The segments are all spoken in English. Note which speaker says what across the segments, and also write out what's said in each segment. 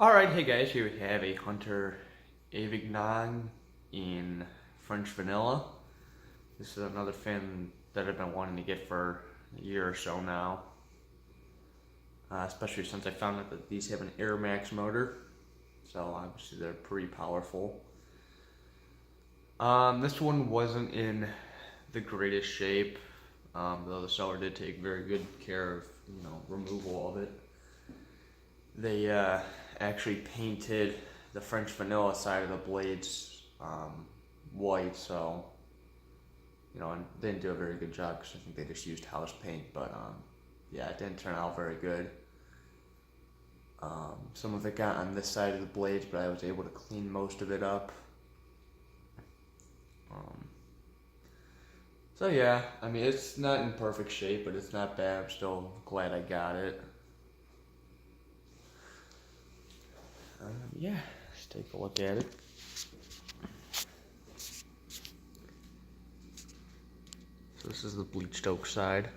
Speaker 1: Alright, hey guys, here we have a Hunter Avignon in French Vanilla. This is another fin that I've been wanting to get for a year or so now. Especially since I found out that these have an Air Max motor. So obviously they're pretty powerful. This one wasn't in the greatest shape, though the seller did take very good care of, removal of it. They actually painted the French Vanilla side of the blades white, so and they didn't do a very good job because I think they just used house paint. But yeah, it didn't turn out very good. Some of it got on this side of the blades, but I was able to clean most of it up. So yeah, I mean, it's not in perfect shape, but it's not bad. I'm still glad I got it. Yeah, let's take a look at it. So this is the bleached oak side.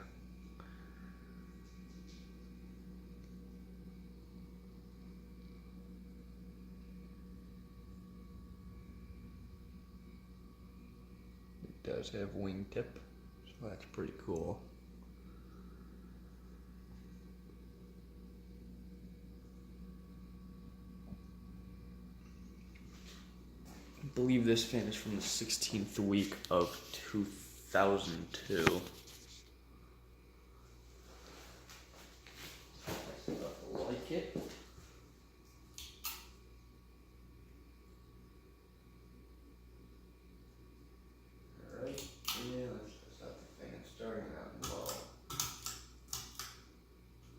Speaker 1: It does have wingtip, so that's pretty cool. I believe this fan is from the 16th week of 2002. I like it. Alright, yeah, let's just have the fan starting out low.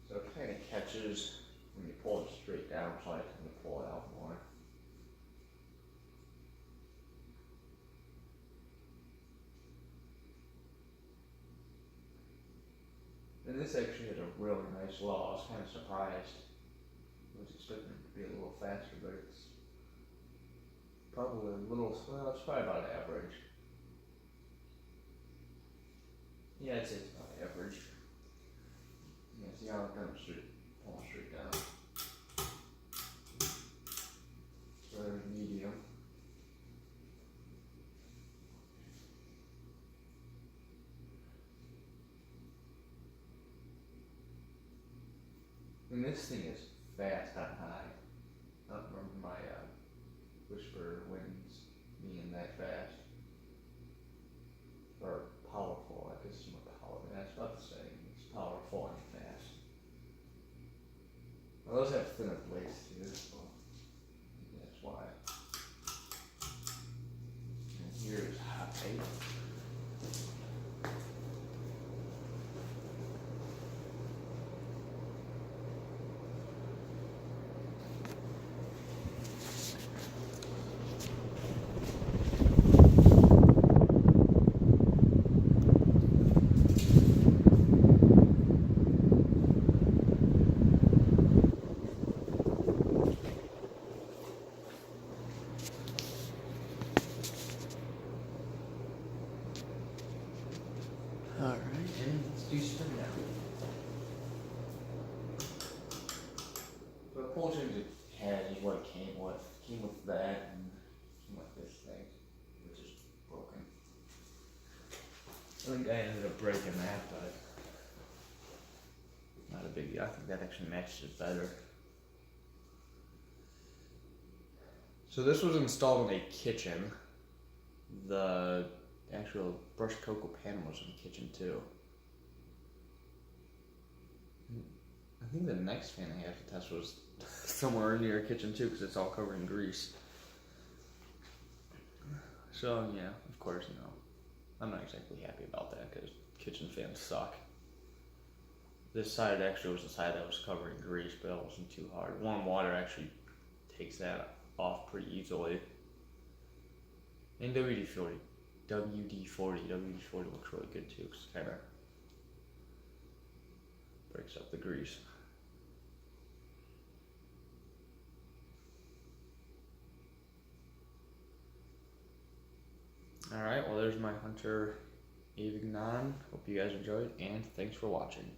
Speaker 1: So it kind of catches when you pull it straight down, so I tend to pull it out more. And this actually had a really nice low. I was kind of surprised. I was expecting it to be a little faster, but it's probably a little, well, it's probably about average. Yeah, I'd say it's about average. Yeah, see how it comes straight, pulling straight down. So there's medium. And this thing is fast on high. I don't remember my whisper winds being that fast. Or powerful, I guess it's more powerful. That's about the same. It's powerful and fast. Well, those have thinner blades too, so that's why. And here's high. Alright, and let's do spin down. The portions it had is what it came with. It came with that and came with this thing, which is broken. I think I ended up breaking that, but not a big deal. I think that actually matches it better. So this was installed in a kitchen. The actual brushed cocoa pan was in the kitchen too. I think the next fan I have to test was somewhere near a kitchen too, because it's all covered in grease. So yeah, of course, I'm not exactly happy about that because kitchen fans suck. This side actually was the side that was covered in grease, but it wasn't too hard. Warm water actually takes that off pretty easily. And WD-40 looks really good too, because it kind of breaks up the grease. Alright, well there's my Hunter Avignon. Hope you guys enjoyed, and thanks for watching.